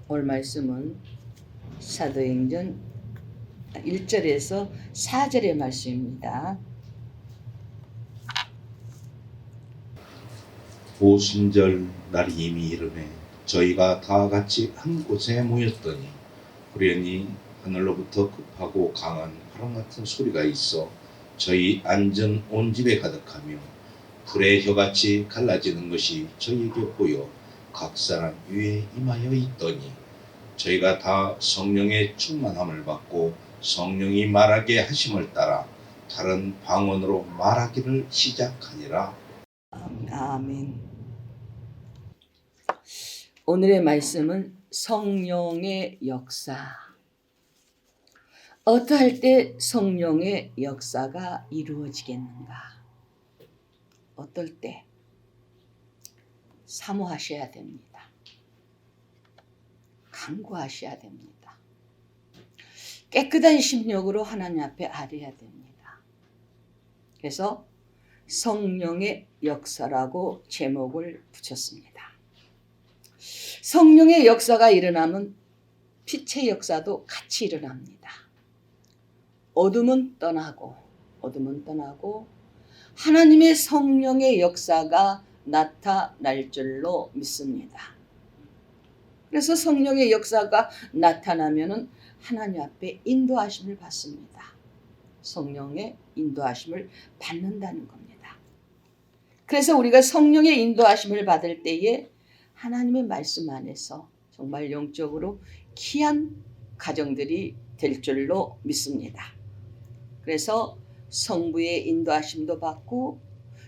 오늘 말씀은 사도행전 1절에서 4절의 말씀입니다. 오순절 날이 이미 이르매 저희가 다 같이 한 곳에 모였더니 후련히 하늘로부터 급하고 강한 바람 같은 소리가 있어 저희 앉은 온 집에 가득하며 불의 혀같이 갈라지는 것이 저희에게 보여 각 사람 위에 임하여 있더니 저희가 다 성령의 충만함을 받고 성령이 말하게 하심을 따라 다른 방언으로 말하기를 시작하니라. 아멘. 오늘의 말씀은 성령의 역사. 어떠할 때 성령의 역사가 이루어지겠는가? 어떨 때? 사모하셔야 됩니다. 간구하셔야 됩니다. 깨끗한 심령으로 하나님 앞에 아뢰야 됩니다. 그래서 성령의 역사라고 제목을 붙였습니다. 성령의 역사가 일어나면 빛의 역사도 같이 일어납니다. 어둠은 떠나고 하나님의 성령의 역사가 나타날 줄로 믿습니다. 그래서 성령의 역사가 나타나면은 하나님 앞에 인도하심을 받습니다. 성령의 인도하심을 받는다는 겁니다. 그래서 우리가 성령의 인도하심을 받을 때에 하나님의 말씀 안에서 정말 영적으로 귀한 가정들이 될 줄로 믿습니다. 그래서 성부의 인도하심도 받고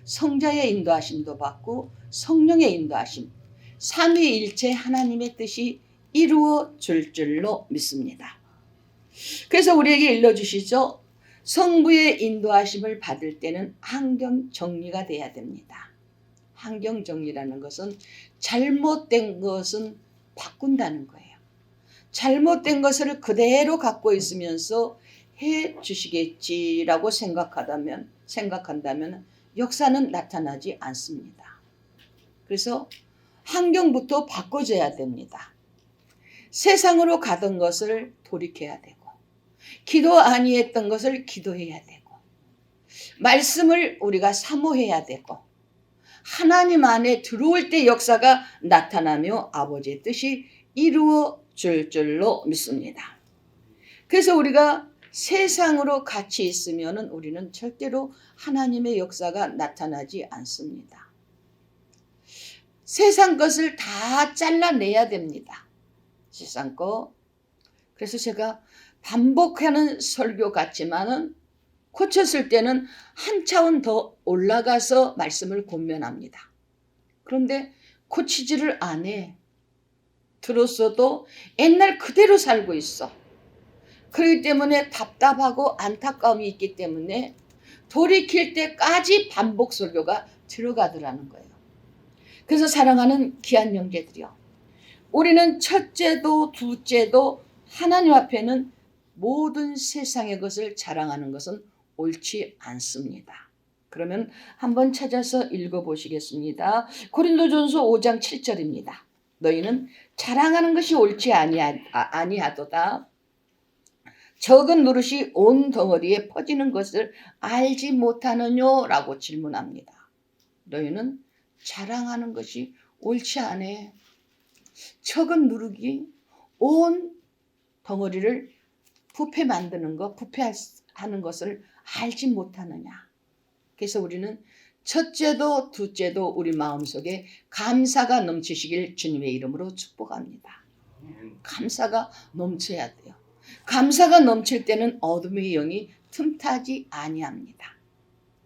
성자의 인도하심도 받고 성령의 인도하심, 삼위일체 하나님의 뜻이 이루어질 줄로 믿습니다. 그래서 우리에게 일러주시죠. 성부의 인도하심을 받을 때는 환경 정리가 돼야 됩니다. 환경 정리라는 것은 잘못된 것은 바꾼다는 거예요. 잘못된 것을 그대로 갖고 있으면서 해 주시겠지라고 생각한다면 역사는 나타나지 않습니다. 그래서 환경부터 바꿔줘야 됩니다. 세상으로 가던 것을 돌이켜야 되고 기도 아니했던 것을 기도해야 되고 말씀을 우리가 사모해야 되고 하나님 안에 들어올 때 역사가 나타나며 아버지의 뜻이 이루어질 줄로 믿습니다. 그래서 우리가 세상으로 같이 있으면 우리는 절대로 하나님의 역사가 나타나지 않습니다. 세상 것을 다 잘라내야 됩니다. 세상 거. 그래서 제가 반복하는 설교 같지만은 고쳤을 때는 한 차원 더 올라가서 말씀을 권면합니다. 그런데 고치지를 않아. 들었어도 옛날 그대로 살고 있어. 그렇기 때문에 답답하고 안타까움이 있기 때문에 돌이킬 때까지 반복 설교가 들어가더라는 거예요. 그래서 사랑하는 귀한 형제들이요. 우리는 첫째도 둘째도 하나님 앞에는 모든 세상의 것을 자랑하는 것은 옳지 않습니다. 그러면 한번 찾아서 읽어보시겠습니다. 고린도전서 5장 7절입니다. 너희는 자랑하는 것이 옳지 아니하도다. 적은 노릇이 온 덩어리에 퍼지는 것을 알지 못하느뇨? 라고 질문합니다. 너희는 자랑하는 것이 옳지 않아. 적은 누룩이 온 덩어리를 부패 만드는 것, 부패하는 것을 알지 못하느냐. 그래서 우리는 첫째도 둘째도 우리 마음속에 감사가 넘치시길 주님의 이름으로 축복합니다. 감사가 넘쳐야 돼요. 감사가 넘칠 때는 어둠의 영이 틈타지 아니합니다.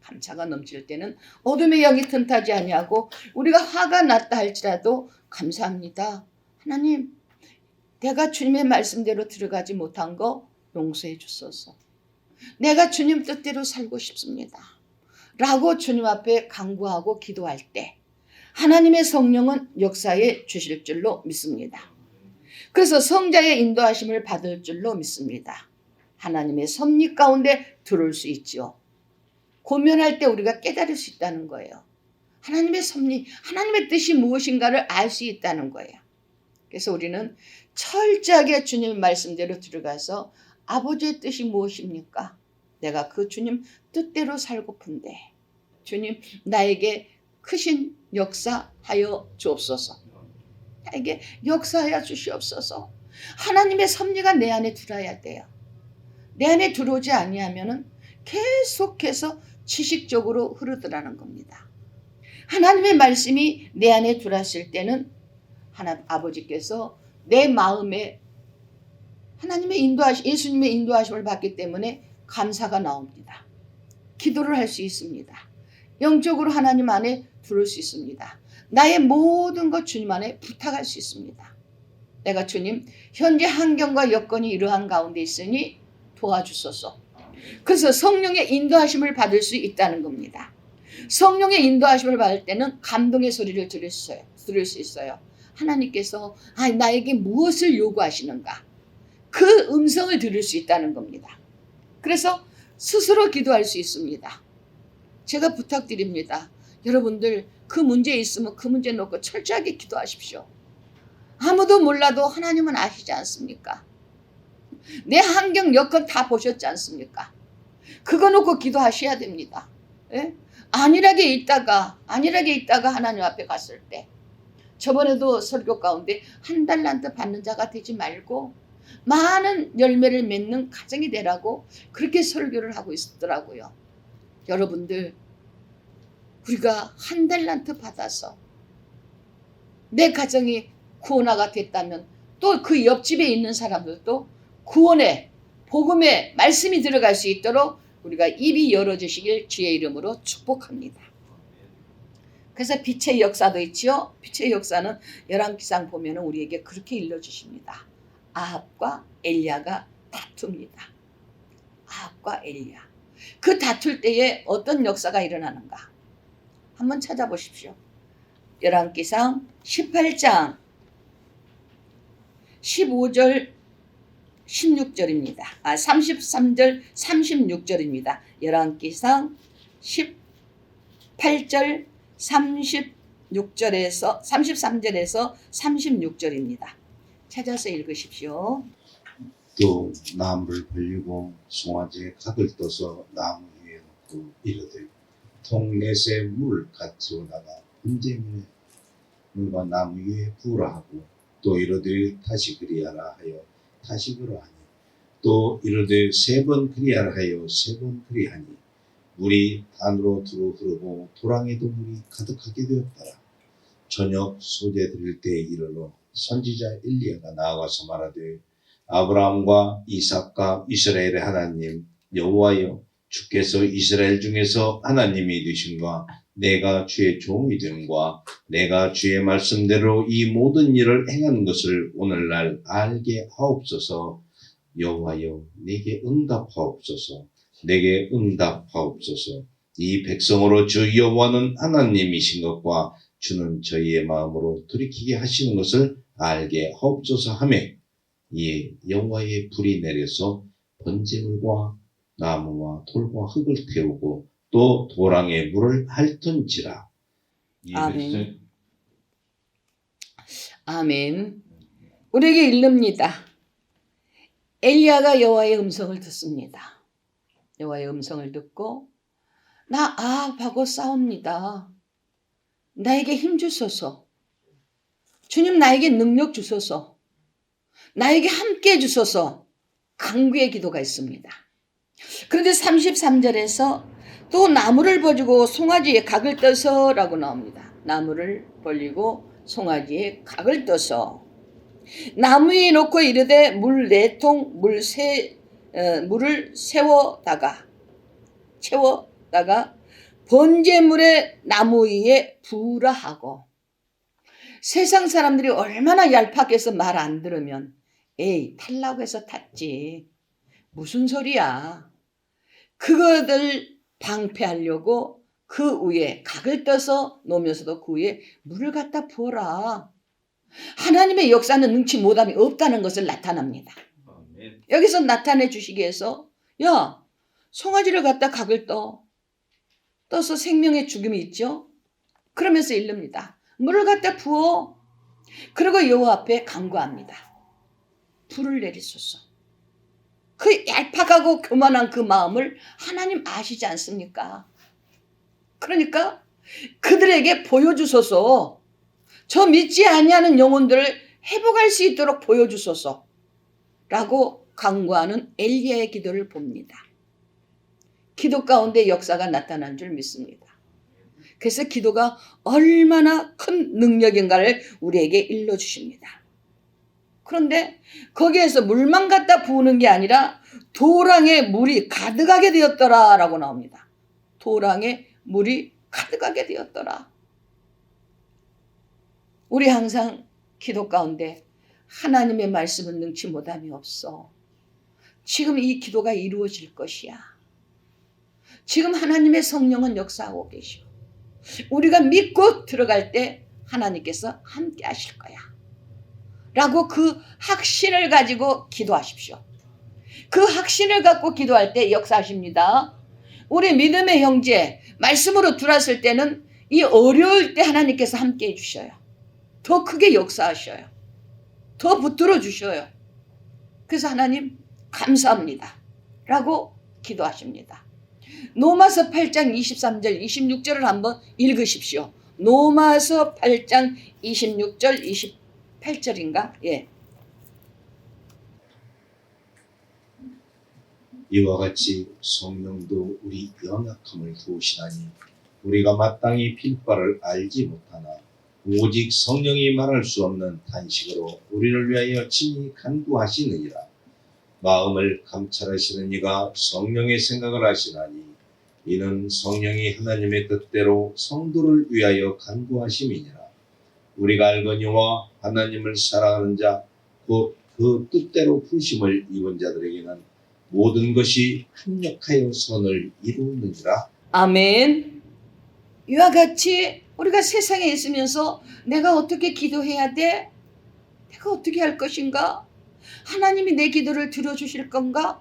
감사가 넘칠 때는 어둠의 영이 틈타지 아니하고 우리가 화가 났다 할지라도 감사합니다. 하나님, 내가 주님의 말씀대로 들어가지 못한 거 용서해 주소서. 내가 주님 뜻대로 살고 싶습니다. 라고 주님 앞에 간구하고 기도할 때 하나님의 성령은 역사해 주실 줄로 믿습니다. 그래서 성자의 인도하심을 받을 줄로 믿습니다. 하나님의 섭리 가운데 들어올 수 있죠. 고면할 때 우리가 깨달을 수 있다는 거예요. 하나님의 섭리, 하나님의 뜻이 무엇인가를 알 수 있다는 거예요. 그래서 우리는 철저하게 주님 말씀대로 들어가서 아버지의 뜻이 무엇입니까? 내가 그 주님 뜻대로 살고픈데 주님 나에게 크신 역사하여 주옵소서. 나에게 역사하여 주시옵소서. 하나님의 섭리가 내 안에 들어야 돼요. 내 안에 들어오지 아니하면은 계속해서 지식적으로 흐르더라는 겁니다. 하나님의 말씀이 내 안에 들어왔을 때는 아버지께서 내 마음에 하나님의 예수님의 인도하심을 받기 때문에 감사가 나옵니다. 기도를 할 수 있습니다. 영적으로 하나님 안에 들을 수 있습니다. 나의 모든 것 주님 안에 부탁할 수 있습니다. 내가 주님 현재 환경과 여건이 이러한 가운데 있으니 도와주소서. 그래서 성령의 인도하심을 받을 수 있다는 겁니다. 성령의 인도하심을 받을 때는 감동의 소리를 들을 수 있어요. 하나님께서 나에게 무엇을 요구하시는가? 그 음성을 들을 수 있다는 겁니다. 그래서 스스로 기도할 수 있습니다. 제가 부탁드립니다. 여러분들 그 문제 있으면 그 문제 놓고 철저하게 기도하십시오. 아무도 몰라도 하나님은 아시지 않습니까? 내 환경 여건 다 보셨지 않습니까? 그거 놓고 기도하셔야 됩니다. 예? 안일하게 있다가 하나님 앞에 갔을 때 저번에도 설교 가운데 한 달란트 받는 자가 되지 말고 많은 열매를 맺는 가정이 되라고 그렇게 설교를 하고 있더라고요. 여러분들 우리가 한 달란트 받아서 내 가정이 구원화가 됐다면 또 그 옆집에 있는 사람들도 구원의 복음의 말씀이 들어갈 수 있도록 우리가 입이 열어주시길 주의 이름으로 축복합니다. 그래서 빛의 역사도 있지요. 빛의 역사는 열왕기상 보면 우리에게 그렇게 일러주십니다. 아합과 엘리야가 다툽니다. 아합과 엘리야. 그 다툴 때에 어떤 역사가 일어나는가? 한번 찾아보십시오. 열왕기상 18장 15절 16절입니다. 33절 36절입니다. 열왕기상 18절 36절에서 33절에서 36절입니다. 찾아서 읽으십시오. 또 나무를 벌리고 송아지에 각을 떠서 나무 위에 놓고 이르되 통넷에 물을 가져다가 번제물에 물과 나무 위에 부으라 하고 또 이르되 다시 그리하라 하여 다시 그러하니 또 이르되 3번 그리하라 하여 3번 그리하니 물이 단으로 두루 흐르고 도랑에도 물이 가득하게 되었더라. 저녁 소재 드릴 때에 이르러 선지자 엘리야가 나아가서 말하되 아브라함과 이삭과 이스라엘의 하나님 여호와여 주께서 이스라엘 중에서 하나님이 되심과 내가 주의 종이 됨과 내가 주의 말씀대로 이 모든 일을 행하는 것을 오늘날 알게 하옵소서. 여호와여 내게 응답하옵소서. 내게 응답하옵소서. 이 백성으로 주 여호와는 하나님이신 것과 주는 저희의 마음으로 돌이키게 하시는 것을 알게 하옵소서 하며 이에 여호와의 불이 내려서 번제물과 나무와 돌과 흙을 태우고 또 도랑에 물을 핥은지라. 아멘. 아멘. 우리에게 일릅니다. 엘리야가 여호와의 음성을 듣습니다. 여호와의 음성을 듣고 나 아합하고 싸웁니다. 나에게 힘 주소서. 주님 나에게 능력 주소서. 나에게 함께 해주소서. 간구의 기도가 있습니다. 그런데 33절에서 또 나무를 벌리고 송아지에 각을 떠서 라고 나옵니다. 나무를 벌리고 송아지에 각을 떠서 나무 위에 놓고 이르되 물 4통 물을 채워다가 번제물에 나무 위에 부으라 하고 세상 사람들이 얼마나 얄팍해서 말 안 들으면 에이 탈라고 해서 탔지 무슨 소리야. 그거들 방패하려고 그 위에 각을 떠서 놓으면서도 그 위에 물을 갖다 부어라. 하나님의 역사는 능치 못함이 없다는 것을 나타납니다. 여기서 나타내 주시기 위해서 야 송아지를 갖다 각을 떠서 생명의 죽음이 있죠. 그러면서 이릅니다. 물을 갖다 부어. 그리고 여호와 앞에 간구합니다. 불을 내리소서. 그 얄팍하고 교만한 그 마음을 하나님 아시지 않습니까? 그러니까 그들에게 보여주소서. 저 믿지 아니하는 영혼들을 회복할 수 있도록 보여주소서 라고 간구하는 엘리야의 기도를 봅니다. 기도 가운데 역사가 나타난 줄 믿습니다. 그래서 기도가 얼마나 큰 능력인가를 우리에게 일러주십니다. 그런데 거기에서 물만 갖다 부으는 게 아니라 도랑에 물이 가득하게 되었더라 라고 나옵니다. 도랑에 물이 가득하게 되었더라. 우리 항상 기도 가운데 하나님의 말씀은 능치 못함이 없어. 지금 이 기도가 이루어질 것이야. 지금 하나님의 성령은 역사하고 계시고 우리가 믿고 들어갈 때 하나님께서 함께 하실 거야. 라고 그 확신을 가지고 기도하십시오. 그 확신을 갖고 기도할 때 역사하십니다. 우리 믿음의 형제, 말씀으로 들어왔을 때는 이 어려울 때 하나님께서 함께 해주셔요. 더 크게 역사하셔요. 더 붙들어 주셔요. 그래서 하나님 감사합니다. 라고 기도하십니다. 로마서 8장 23절 26절을 한번 읽으십시오. 로마서 8장 26절 28절인가? 예. 이와 같이 성령도 우리 연약함을 도우시나니 우리가 마땅히 빌 바를 알지 못하나 오직 성령이 말할 수 없는 탄식으로 우리를 위하여 친히 간구하시느니라. 마음을 감찰하시는 이가 성령의 생각을 하시나니 이는 성령이 하나님의 뜻대로 성도를 위하여 간구하심이니라. 우리가 알거니와 하나님을 사랑하는 자 곧 그 뜻대로 부르심을 입은 자들에게는 모든 것이 합력하여 선을 이루느니라. 아멘. 이와 같이 우리가 세상에 있으면서 내가 어떻게 기도해야 돼? 내가 어떻게 할 것인가? 하나님이 내 기도를 들어주실 건가?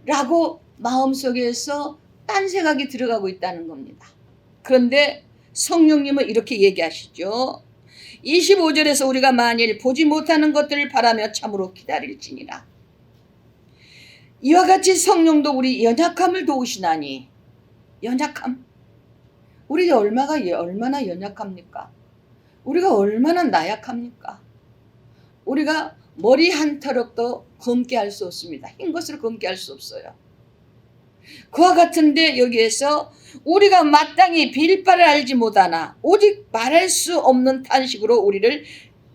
라고 마음속에서 딴 생각이 들어가고 있다는 겁니다. 그런데 성령님은 이렇게 얘기하시죠. 25절에서 우리가 만일 보지 못하는 것들을 바라며 참으로 기다릴지니라. 이와 같이 성령도 우리 연약함을 도우시나니. 연약함. 우리가 얼마나 연약합니까? 우리가 얼마나 나약합니까? 우리가 머리 한 털럭도 검게 할 수 없습니다. 흰 것을 검게 할 수 없어요. 그와 같은데 여기에서 우리가 마땅히 빌 바를 알지 못하나 오직 말할 수 없는 탄식으로 우리를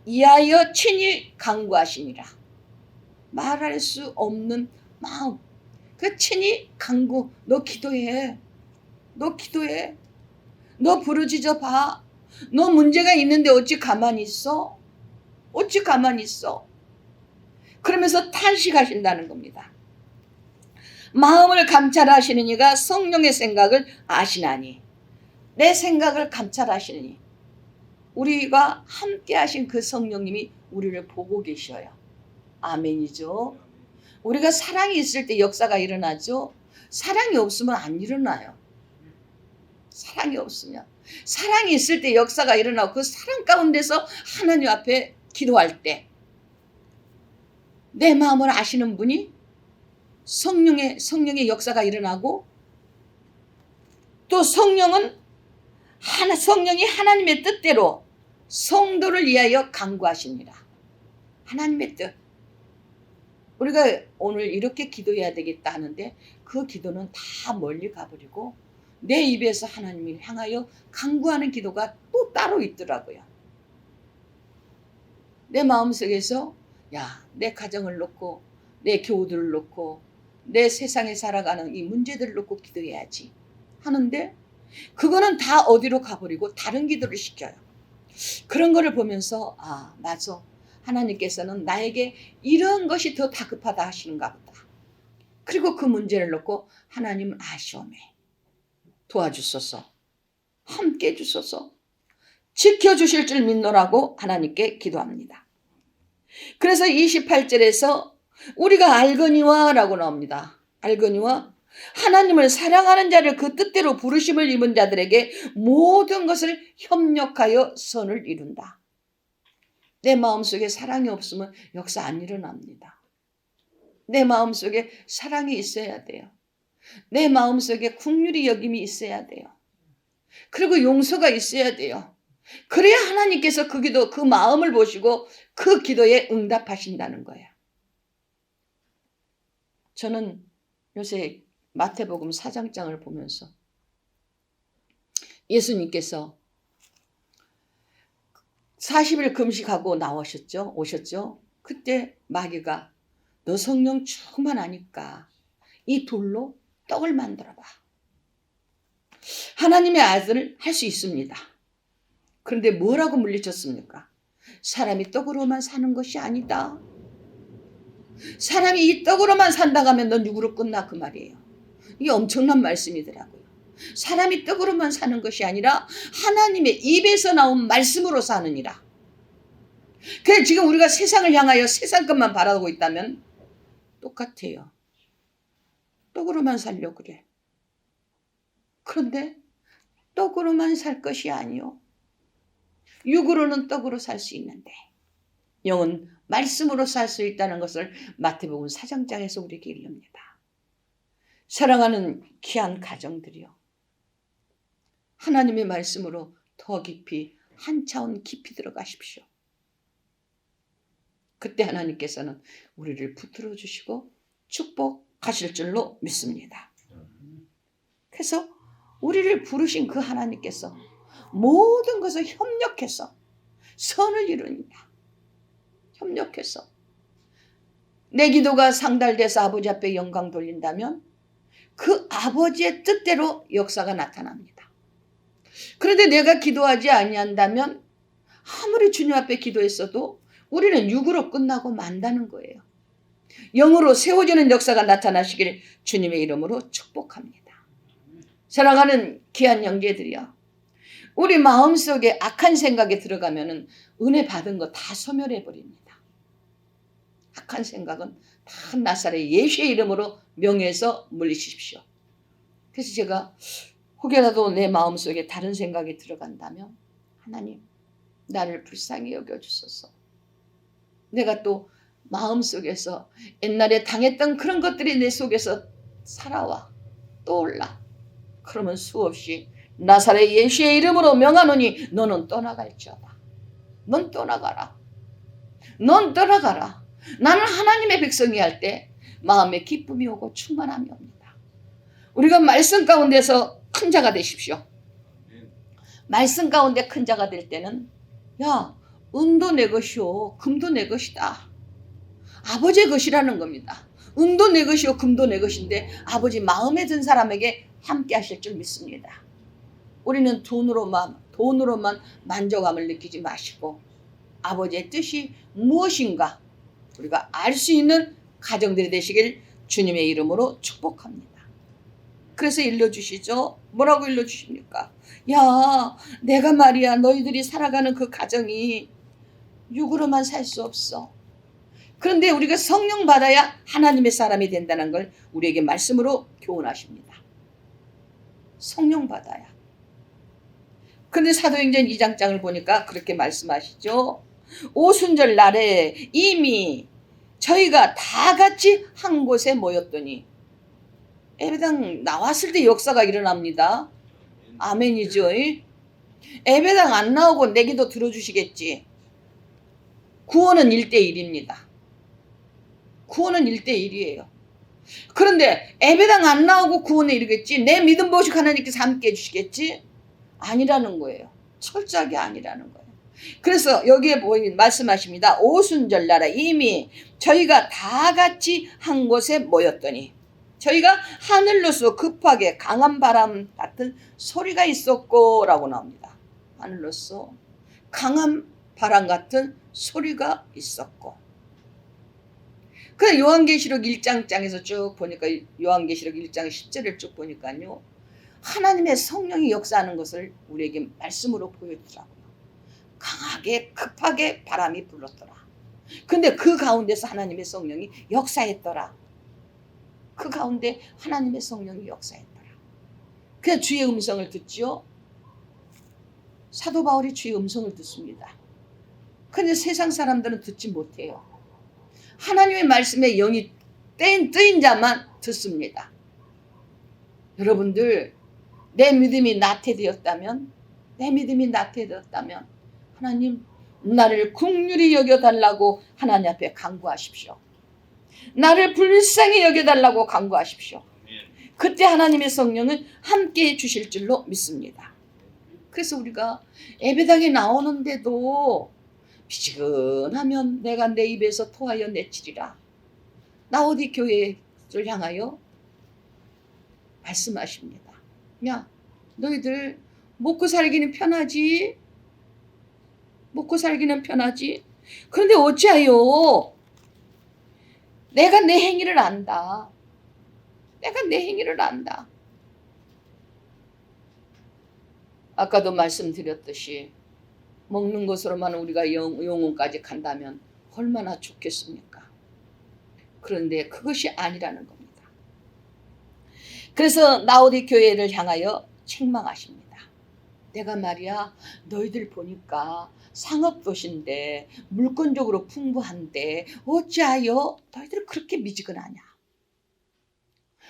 이하여 친히 간구하시니라. 말할 수 없는 마음. 그 친히 간구. 너 기도해. 너 기도해. 너 부르짖어 봐. 너 문제가 있는데 어찌 가만히 있어? 어찌 가만히 있어? 그러면서 탄식하신다는 겁니다. 마음을 감찰하시는 이가 성령의 생각을 아시나니. 내 생각을 감찰하시니. 우리가 함께 하신 그 성령님이 우리를 보고 계셔요. 아멘이죠. 우리가 사랑이 있을 때 역사가 일어나죠. 사랑이 없으면 안 일어나요. 사랑이 없으면. 사랑이 있을 때 역사가 일어나고 그 사랑 가운데서 하나님 앞에 기도할 때 내 마음을 아시는 분이 성령의 역사가 일어나고 또 성령이 하나님의 뜻대로 성도를 위하여 간구하십니다. 하나님의 뜻. 우리가 오늘 이렇게 기도해야 되겠다 하는데 그 기도는 다 멀리 가버리고 내 입에서 하나님을 향하여 간구하는 기도가 또 따로 있더라고요. 내 마음속에서 내 가정을 놓고 내 교우들을 놓고 내 세상에 살아가는 이 문제들을 놓고 기도해야지 하는데 그거는 다 어디로 가버리고 다른 기도를 시켜요. 그런 거를 보면서 맞아. 하나님께서는 나에게 이런 것이 더 다급하다 하시는가 보다. 그리고 그 문제를 놓고 하나님은 아시오매. 도와주소서. 함께 해주소서. 지켜주실 줄 믿노라고 하나님께 기도합니다. 그래서 28절에서 우리가 알거니와 라고 나옵니다. 알거니와 하나님을 사랑하는 자를 그 뜻대로 부르심을 입은 자들에게 모든 것을 협력하여 선을 이룬다. 내 마음속에 사랑이 없으면 역사 안 일어납니다. 내 마음속에 사랑이 있어야 돼요. 내 마음속에 긍휼히 여김이 있어야 돼요. 그리고 용서가 있어야 돼요. 그래야 하나님께서 그 기도, 그 마음을 보시고 그 기도에 응답하신다는 거예요. 저는 요새 마태복음 4장을 보면서 예수님께서 40일 금식하고 오셨죠? 그때 마귀가 너 성령 충만하니까 이 돌로 떡을 만들어봐. 하나님의 아들을 할 수 있습니다. 그런데 뭐라고 물리쳤습니까? 사람이 떡으로만 사는 것이 아니다. 사람이 이 떡으로만 산다고 하면 넌 육으로 끝나 그 말이에요. 이게 엄청난 말씀이더라고요. 사람이 떡으로만 사는 것이 아니라 하나님의 입에서 나온 말씀으로 사느니라. 그래 지금 우리가 세상을 향하여 세상 것만 바라고 있다면 똑같아요. 떡으로만 살려고 그래. 그런데 떡으로만 살 것이 아니요. 육으로는 떡으로 살 수 있는데 영은 말씀으로 살 수 있다는 것을 마태복음 4장에서 우리에게 이릅니다. 사랑하는 귀한 가정들이요. 하나님의 말씀으로 더 깊이 한 차원 깊이 들어가십시오. 그때 하나님께서는 우리를 붙들어 주시고 축복하실 줄로 믿습니다. 그래서 우리를 부르신 그 하나님께서 모든 것을 협력해서 선을 이루니까 협력해서 내 기도가 상달돼서 아버지 앞에 영광 돌린다면 그 아버지의 뜻대로 역사가 나타납니다. 그런데 내가 기도하지 아니한다면 아무리 주님 앞에 기도했어도 우리는 육으로 끝나고 만다는 거예요. 영으로 세워지는 역사가 나타나시길 주님의 이름으로 축복합니다. 사랑하는 귀한 형제들이여, 우리 마음속에 악한 생각이 들어가면 은혜 받은 거 다 소멸해 버립니다. 악한 생각은 다 나사렛 예수의 이름으로 명예해서 물리십시오. 그래서 제가 혹여라도 내 마음속에 다른 생각이 들어간다면 하나님 나를 불쌍히 여겨주소서. 내가 또 마음속에서 옛날에 당했던 그런 것들이 내 속에서 살아와 떠올라. 그러면 수없이 나사렛 예수의 이름으로 명하노니 너는 떠나갈지어다. 넌 떠나가라. 넌 떠나가라. 나는 하나님의 백성이 할 때 마음에 기쁨이 오고 충만함이 옵니다. 우리가 말씀 가운데서 큰 자가 되십시오. 말씀 가운데 큰 자가 될 때는 야, 은도 내 것이요 금도 내 것이다. 아버지의 것이라는 겁니다. 은도 내 것이요 금도 내 것인데 아버지 마음에 든 사람에게 함께 하실 줄 믿습니다. 우리는 돈으로만 만족함을 느끼지 마시고 아버지의 뜻이 무엇인가 우리가 알 수 있는 가정들이 되시길 주님의 이름으로 축복합니다. 그래서 일러주시죠. 뭐라고 일러주십니까? 야, 내가 말이야 너희들이 살아가는 그 가정이 육으로만 살 수 없어. 그런데 우리가 성령 받아야 하나님의 사람이 된다는 걸 우리에게 말씀으로 교훈하십니다. 성령 받아야. 그런데 사도행전 2장을 보니까 그렇게 말씀하시죠. 오순절 날에 이미 저희가 다 같이 한 곳에 모였더니 예배당 나왔을 때 역사가 일어납니다. 아멘이죠. 예배당 안 나오고 내 기도 들어주시겠지. 구원은 1:1입니다. 구원은 1:1이에요. 그런데 예배당 안 나오고 구원에 이르겠지. 내 믿음 보시고 하나님께서 함께 해주시겠지. 아니라는 거예요. 철저하게 아니라는 거예요. 그래서 여기에 보이는 말씀하십니다. 오순절 날에 이미 저희가 다 같이 한 곳에 모였더니 저희가 하늘로서 급하게 강한 바람 같은 소리가 있었고 라고 나옵니다. 하늘로서 강한 바람 같은 소리가 있었고. 그 요한계시록 1장에서 쭉 보니까 요한계시록 1장 10절을 쭉 보니까요. 하나님의 성령이 역사하는 것을 우리에게 말씀으로 보여주더라고요. 강하게 급하게 바람이 불렀더라. 근데 그 가운데서 하나님의 성령이 역사했더라. 그 가운데 하나님의 성령이 역사했더라. 그래서 주의 음성을 듣지요. 사도 바울이 주의 음성을 듣습니다. 근데 세상 사람들은 듣지 못해요. 하나님의 말씀에 영이 뜨인 자만 듣습니다. 여러분들, 내 믿음이 나태되었다면 하나님 나를 긍휼히 여겨달라고 하나님 앞에 간구하십시오. 나를 불쌍히 여겨달라고 간구하십시오. 그때 하나님의 성령은 함께해 주실 줄로 믿습니다. 그래서 우리가 예배당에 나오는데도 미지근하면 내가 내 입에서 토하여 내치리라. 라오디 교회를 향하여 말씀하십니다. 야, 너희들 먹고 살기는 편하지. 그런데 어찌하여 내가 내 행위를 안다. 아까도 말씀드렸듯이 먹는 것으로만 우리가 영혼까지 간다면 얼마나 좋겠습니까? 그런데 그것이 아니라는 겁니다. 그래서 라오디 교회를 향하여 책망하십니다. 내가 말이야, 너희들 보니까 상업도시인데 물건적으로 풍부한데 어찌하여 너희들 그렇게 미지근하냐?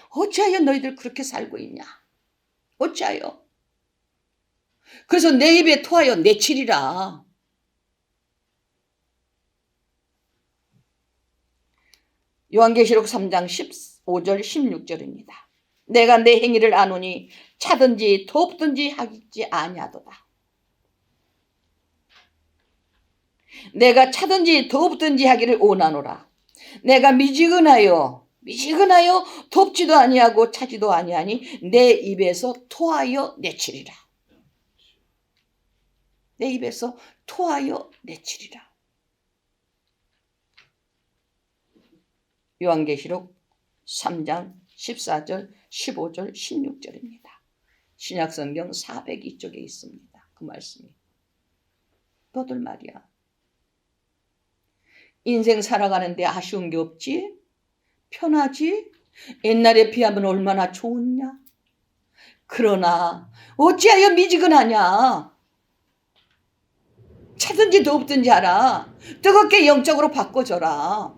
어찌하여 너희들 그렇게 살고 있냐? 어찌하여? 그래서 내 입에 토하여 내치리라. 요한계시록 3장 15절 16절입니다. 내가 내 행위를 아노니 차든지 돕든지 하지 아니하도다. 내가 차든지 돕든지 하기를 원하노라. 내가 미지근하여 돕지도 아니하고 차지도 아니하니 내 입에서 토하여 내치리라. 내 입에서 토하여 내치리라. 요한계시록 3장 14절, 15절, 16절입니다. 신약성경 402쪽에 있습니다. 그 말씀이. 너들 말이야. 인생 살아가는데 아쉬운 게 없지? 편하지? 옛날에 비하면 얼마나 좋냐? 그러나 어찌하여 미지근하냐? 차든지 돕든지 하라. 뜨겁게 영적으로 바꿔줘라.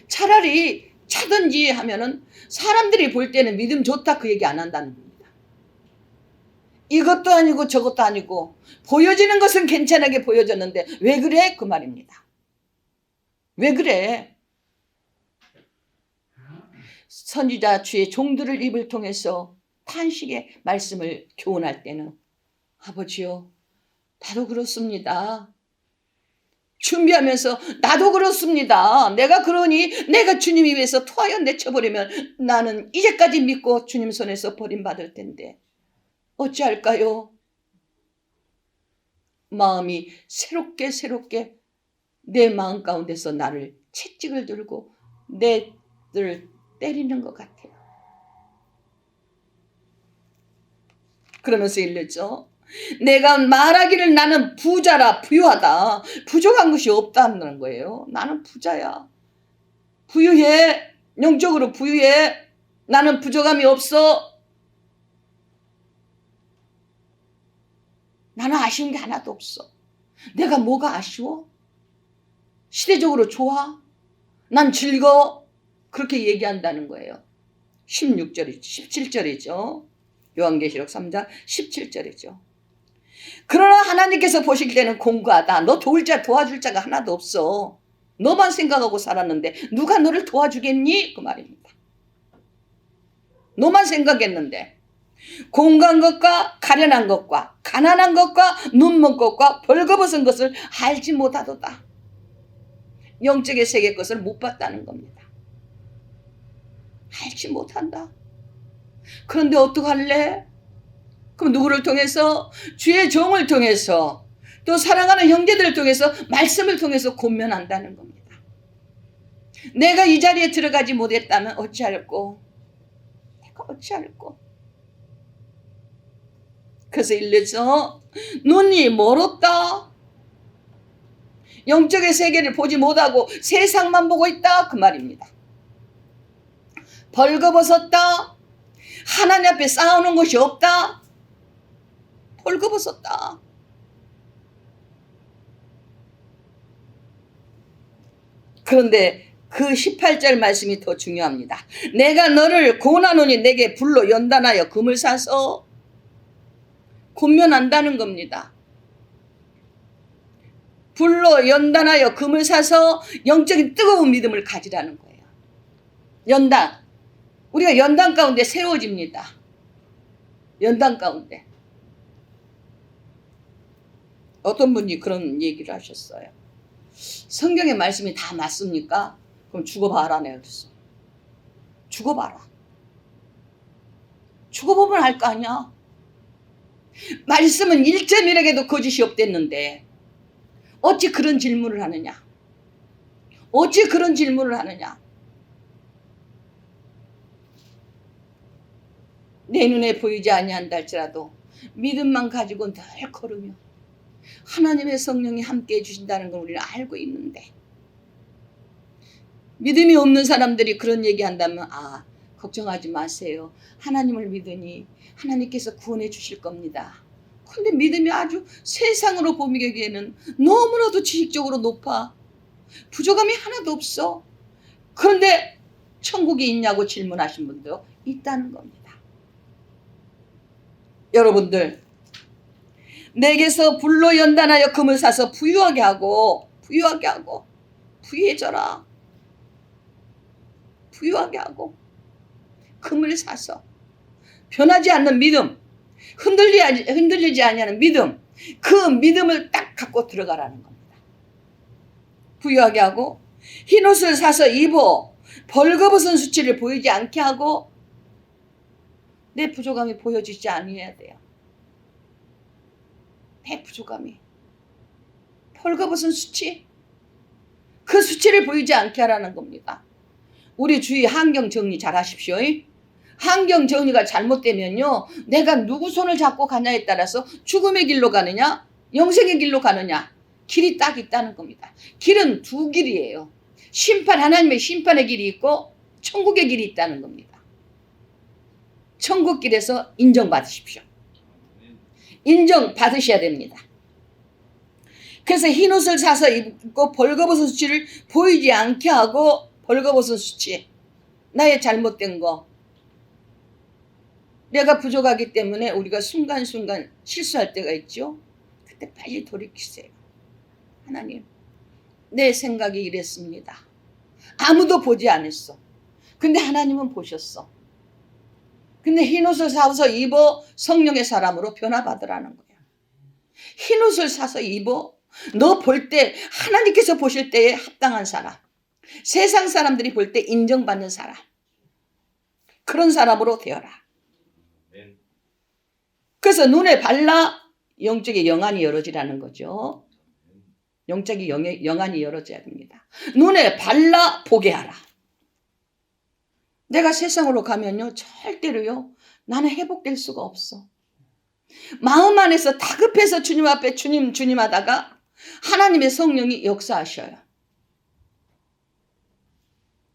차라리 차든지 하면은 사람들이 볼 때는 믿음 좋다 그 얘기 안 한다는 겁니다. 이것도 아니고 저것도 아니고 보여지는 것은 괜찮게 보여졌는데 왜 그래? 그 말입니다. 왜 그래? 선지자 주의 종들을 입을 통해서 탄식의 말씀을 교훈할 때는 아버지요, 나도 그렇습니다. 준비하면서 나도 그렇습니다. 내가 그러니 내가 주님 위해서 토하여 내쳐버리면 나는 이제까지 믿고 주님 손에서 버림받을 텐데 어찌할까요? 마음이 새롭게 내 마음 가운데서 나를 채찍을 들고 내를 때리는 것 같아요. 그러면서 일렀죠. 내가 말하기를 나는 부자라 부유하다. 부족한 것이 없다는 거예요. 나는 부자야. 부유해. 영적으로 부유해. 나는 부족함이 없어. 나는 아쉬운 게 하나도 없어. 내가 뭐가 아쉬워? 시대적으로 좋아? 난 즐거워? 그렇게 얘기한다는 거예요. 16절이죠. 17절이죠. 요한계시록 3장 17절이죠. 그러나 하나님께서 보실 때는 공고하다. 너 도와줄 자가 하나도 없어. 너만 생각하고 살았는데 누가 너를 도와주겠니? 그 말입니다. 너만 생각했는데 공고한 것과 가련한 것과 가난한 것과 눈먼 것과 벌거벗은 것을 알지 못하도다. 영적의 세계 것을 못 봤다는 겁니다. 알지 못한다. 그런데 어떡할래? 그럼 누구를 통해서? 주의 종을 통해서, 또 사랑하는 형제들을 통해서, 말씀을 통해서 권면한다는 겁니다. 내가 이 자리에 들어가지 못했다면 어찌할꼬? 내가 어찌할꼬? 그래서 일러서 눈이 멀었다. 영적의 세계를 보지 못하고 세상만 보고 있다. 그 말입니다. 벌거벗었다. 하나님 앞에 싸우는 것이 없다. 벌거벗었다. 그런데 그 18절 말씀이 더 중요합니다. 내가 너를 고난하노니 내게 불로 연단하여 금을 사서 권면한다는 겁니다. 불로 연단하여 금을 사서 영적인 뜨거운 믿음을 가지라는 거예요. 연단. 우리가 연단 가운데 세워집니다. 연단 가운데. 어떤 분이 그런 얘기를 하셨어요. 성경의 말씀이 다 맞습니까? 그럼 죽어봐라 내가 그랬어. 죽어봐라. 죽어보면 알 거 아니야. 말씀은 1.1에게도 거짓이 없댔는데 어찌 그런 질문을 하느냐. 어찌 그런 질문을 하느냐. 내 눈에 보이지 아니한다 할지라도 믿음만 가지고 늘 걸으며 하나님의 성령이 함께 해주신다는 걸 우리는 알고 있는데 믿음이 없는 사람들이 그런 얘기한다면 걱정하지 마세요. 하나님을 믿으니 하나님께서 구원해 주실 겁니다. 근데 믿음이 아주 세상으로 보기에는 너무나도 지식적으로 높아. 부족함이 하나도 없어. 그런데 천국이 있냐고 질문하신 분도 있다는 겁니다. 여러분들, 내게서 불로 연단하여 금을 사서 부유하게 하고 부유해져라. 부유하게 하고 금을 사서 변하지 않는 믿음, 흔들리지 아니하는 믿음, 그 믿음을 딱 갖고 들어가라는 겁니다. 부유하게 하고 흰옷을 사서 입어 벌거벗은 수치를 보이지 않게 하고 내 부족함이 보여지지 아니해야 돼요. 내 부족함이 벌거벗은 수치, 그 수치를 보이지 않게 하라는 겁니다. 우리 주위 환경 정리 잘 하십시오. 환경 정리가 잘못되면요, 내가 누구 손을 잡고 가냐에 따라서 죽음의 길로 가느냐 영생의 길로 가느냐 길이 딱 있다는 겁니다. 길은 두 길이에요. 하나님의 심판의 길이 있고 천국의 길이 있다는 겁니다. 천국 길에서 인정받으십시오. 인정받으셔야 됩니다. 그래서 흰옷을 사서 입고 벌거벗은 수치를 보이지 않게 하고, 벌거벗은 수치, 나의 잘못된 거, 내가 부족하기 때문에 우리가 순간순간 실수할 때가 있죠. 그때 빨리 돌이키세요. 하나님, 내 생각이 이랬습니다. 아무도 보지 않았어. 근데 하나님은 보셨어. 근데 흰옷을 사서 입어 성령의 사람으로 변화받으라는 거야. 흰옷을 사서 입어 너 볼 때 하나님께서 보실 때에 합당한 사람, 세상 사람들이 볼 때 인정받는 사람, 그런 사람으로 되어라. 그래서 눈에 발라 영적인 영안이 열어지라는 거죠. 영적인 영안이 열어져야 됩니다. 눈에 발라 보게 하라. 내가 세상으로 가면요, 절대로요, 나는 회복될 수가 없어. 마음 안에서 다급해서 주님 앞에 주님 하다가 하나님의 성령이 역사하셔요.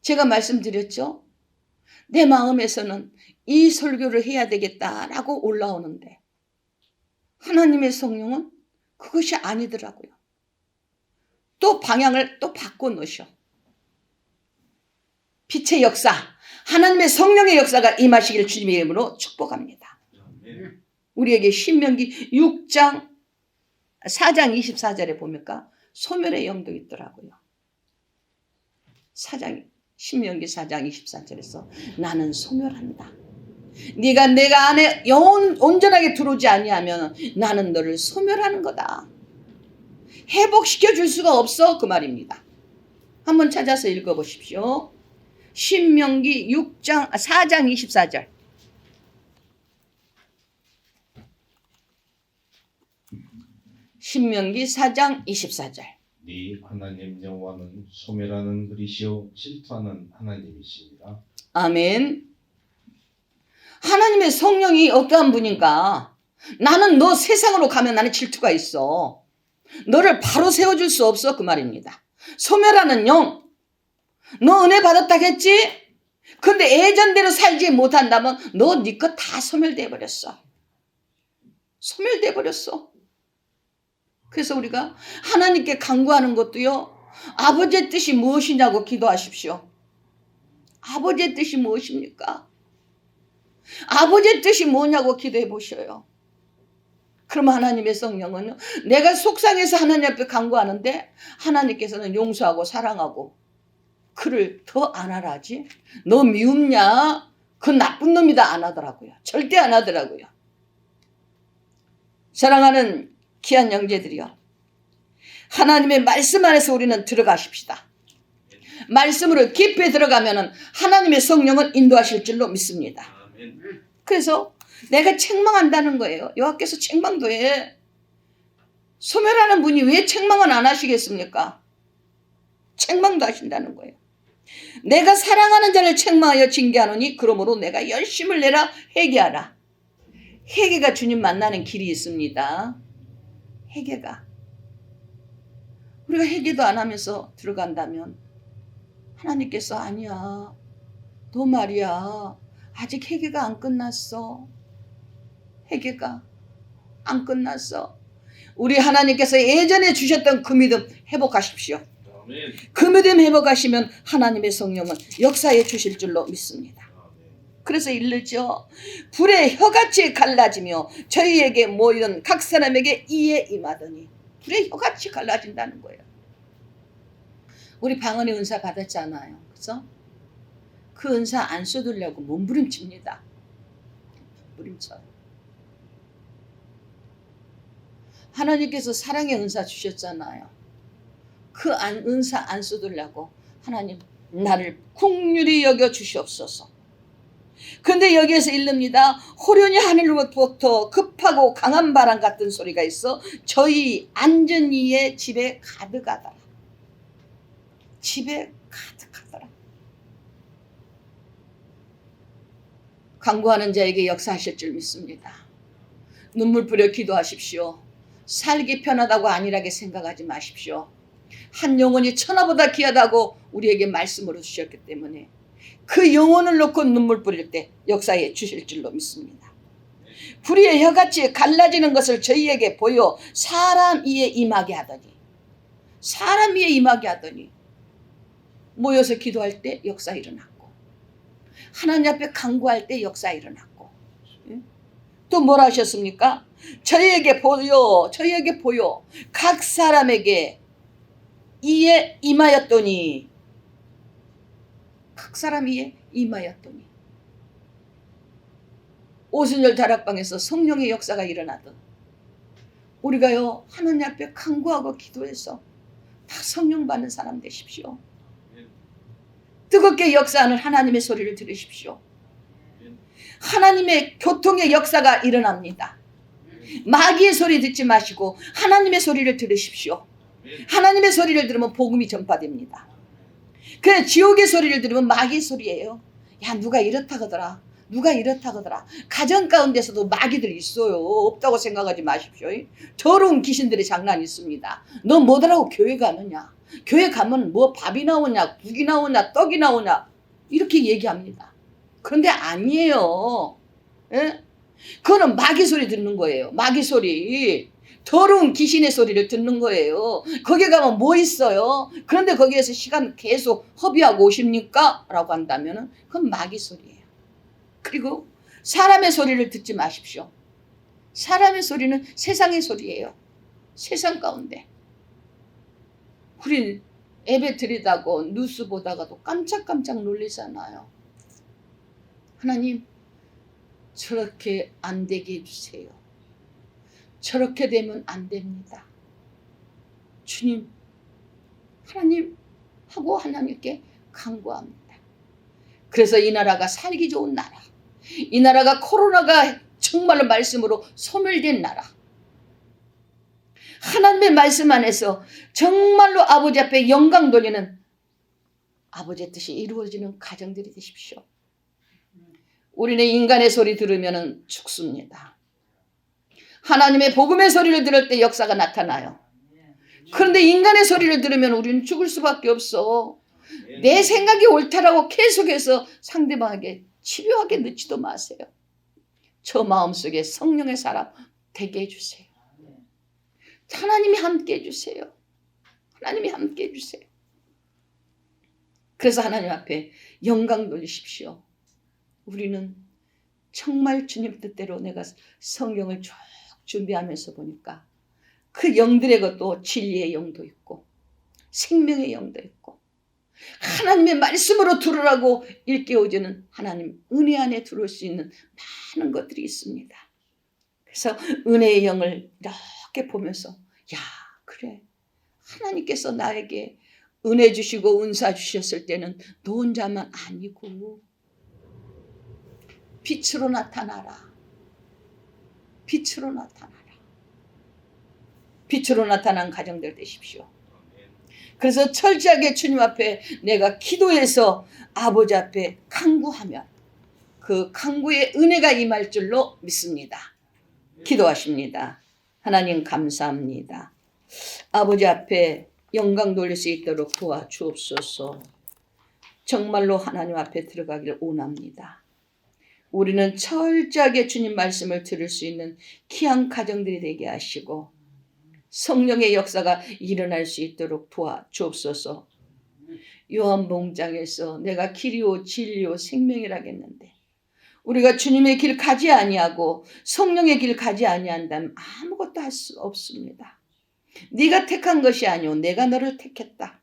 제가 말씀드렸죠? 내 마음에서는 이 설교를 해야 되겠다라고 올라오는데 하나님의 성령은 그것이 아니더라고요. 또 방향을 또 바꿔 놓으셔. 빛의 역사, 하나님의 성령의 역사가 임하시기를 주님의 이름으로 축복합니다. 우리에게 신명기 4장 24절에 보니까 소멸의 영도 있더라고요. 신명기 4장 24절에서 나는 소멸한다. 네가 내가 안에 온전하게 들어오지 아니하면 나는 너를 소멸하는 거다. 회복시켜 줄 수가 없어, 그 말입니다. 한번 찾아서 읽어보십시오. 신명기 4장 24절. 신명기 4장 24절. 네 하나님 여호와는 소멸하는 그리시오 질투하는 하나님이십니다. 아멘. 하나님의 성령이 어떠한 분인가? 나는 너 세상으로 가면 나는 질투가 있어. 너를 바로 세워줄 수 없어, 그 말입니다. 소멸하는 영. 너 은혜 받았다겠지? 근데 예전대로 살지 못한다면 너 네 것 다 소멸돼 버렸어. 소멸돼 버렸어. 그래서 우리가 하나님께 간구하는 것도요, 아버지의 뜻이 무엇이냐고 기도하십시오. 아버지의 뜻이 무엇입니까? 아버지의 뜻이 뭐냐고 기도해 보셔요. 그럼 하나님의 성령은 내가 속상해서 하나님 앞에 간구하는데 하나님께서는 용서하고 사랑하고 그를 더 안 하라지. 너 미움냐? 그 나쁜 놈이다 안 하더라고요. 절대 안 하더라고요. 사랑하는 귀한 형제들이요. 하나님의 말씀 안에서 우리는 들어가십시다. 말씀으로 깊이 들어가면 하나님의 성령은 인도하실 줄로 믿습니다. 그래서 내가 책망한다는 거예요. 여호와께서 책망도 해. 소멸하는 분이 왜 책망은 안 하시겠습니까? 책망도 하신다는 거예요. 내가 사랑하는 자를 책망하여 징계하노니 그러므로 내가 열심을 내라 회개하라. 회개가 주님 만나는 길이 있습니다. 회개가. 우리가 회개도 안 하면서 들어간다면 하나님께서 아니야. 너 말이야. 아직 회개가 안 끝났어. 회개가 안 끝났어. 우리 하나님께서 예전에 주셨던 그 믿음 회복하십시오. 그 믿음 회복하시면 하나님의 성령은 역사해 주실 줄로 믿습니다. 그래서 일르죠. 불의 혀같이 갈라지며 저희에게 모이는 각 사람에게 이에 임하더니 불의 혀같이 갈라진다는 거예요. 우리 방언의 은사 받았잖아요. 그래서 그 은사 안 쏟으려고 몸부림칩니다. 몸부림쳐요. 하나님께서 사랑의 은사 주셨잖아요. 그 은사 안 쏟으려고 하나님 나를 긍휼히 여겨 주시옵소서. 근데 여기에서 읽습니다. 호련히 하늘로부터 급하고 강한 바람 같은 소리가 있어 저희 앉은 이의 집에 가득하더라. 집에 가득하더라. 간구하는 자에게 역사하실 줄 믿습니다. 눈물 뿌려 기도하십시오. 살기 편하다고 안일하게 생각하지 마십시오. 한 영혼이 천하보다 귀하다고 우리에게 말씀으로 주셨기 때문에 그 영혼을 놓고 눈물 뿌릴 때 역사해 주실 줄로 믿습니다. 불의 혀같이 갈라지는 것을 저희에게 보여 사람 위에 임하게 하더니 모여서 기도할 때 역사 일어났고 하나님 앞에 간구할 때 역사 일어났고 또 뭐라 하셨습니까? 저희에게 보여 각 사람에게 이에 임하였더니 각 사람 위에 임하였더니 오순절 다락방에서 성령의 역사가 일어나듯 우리가요 하나님 앞에 간구하고 기도해서 다 성령 받는 사람 되십시오. 뜨겁게 역사하는 하나님의 소리를 들으십시오. 하나님의 교통의 역사가 일어납니다. 마귀의 소리 듣지 마시고 하나님의 소리를 들으십시오. 하나님의 소리를 들으면 복음이 전파됩니다. 그냥 지옥의 소리를 들으면 마귀의 소리예요. 야 누가 이렇다 그러더라. 가정 가운데서도 마귀들 있어요. 없다고 생각하지 마십시오. 더러운 귀신들의 장난이 있습니다. 너 뭐더라고 교회 가느냐. 교회 가면 뭐 밥이 나오냐 국이 나오냐 떡이 나오냐 이렇게 얘기합니다. 그런데 아니에요. 예? 그거는 마귀 소리 듣는 거예요. 마귀 소리. 더러운 귀신의 소리를 듣는 거예요. 거기 가면 뭐 있어요? 그런데 거기에서 시간 계속 허비하고 오십니까? 라고 한다면 그건 마귀 소리예요. 그리고 사람의 소리를 듣지 마십시오. 사람의 소리는 세상의 소리예요. 세상 가운데. 우린 예배 드리다고 뉴스 보다가도 깜짝깜짝 놀리잖아요. 하나님 저렇게 안 되게 해주세요. 저렇게 되면 안 됩니다. 주님, 하나님 하고 하나님께 간구합니다. 그래서 이 나라가 살기 좋은 나라, 이 나라가 코로나가 정말로 말씀으로 소멸된 나라, 하나님의 말씀 안에서 정말로 아버지 앞에 영광 돌리는 아버지의 뜻이 이루어지는 가정들이 되십시오. 우리는 인간의 소리 들으면 죽습니다. 하나님의 복음의 소리를 들을 때 역사가 나타나요. 그런데 인간의 소리를 들으면 우리는 죽을 수밖에 없어. 내 생각이 옳다라고 계속해서 상대방에게 치료하게 넣지도 마세요. 저 마음속에 성령의 사람 되게 해주세요. 하나님이 함께 해주세요. 하나님이 함께 해주세요. 그래서 하나님 앞에 영광 돌리십시오. 우리는 정말 주님 뜻대로 내가 성경을 쭉 준비하면서 보니까 그 영들의 것도 진리의 영도 있고 생명의 영도 있고 하나님의 말씀으로 들으라고 일깨워주는 하나님 은혜 안에 들어올 수 있는 많은 것들이 있습니다. 그래서 은혜의 영을 이렇게 보면서 야 그래 하나님께서 나에게 은혜 주시고 은사 주셨을 때는 너 혼자만 아니고 빛으로 나타나라. 빛으로 나타나라. 빛으로 나타난 가정들 되십시오. 그래서 철저하게 주님 앞에 내가 기도해서 아버지 앞에 간구하면 그 간구의 은혜가 임할 줄로 믿습니다. 기도하십니다. 하나님 감사합니다. 아버지 앞에 영광 돌릴 수 있도록 도와주옵소서. 정말로 하나님 앞에 들어가기를 원합니다. 우리는 철저하게 주님 말씀을 들을 수 있는 귀한 가정들이 되게 하시고 성령의 역사가 일어날 수 있도록 도와주옵소서. 요한복음장에서 내가 길이요 진리요 생명이라겠는데 우리가 주님의 길 가지 아니하고 성령의 길 가지 아니한다면 아무것도 할 수 없습니다. 네가 택한 것이 아니오 내가 너를 택했다.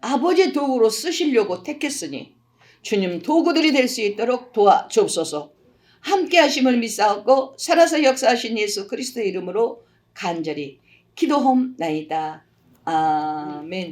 아버지의 도구로 쓰시려고 택했으니 주님 도구들이 될 수 있도록 도와주옵소서. 함께 하심을 믿사옵고 살아서 역사하신 예수 그리스도의 이름으로 간절히 기도하옵나이다. 아멘.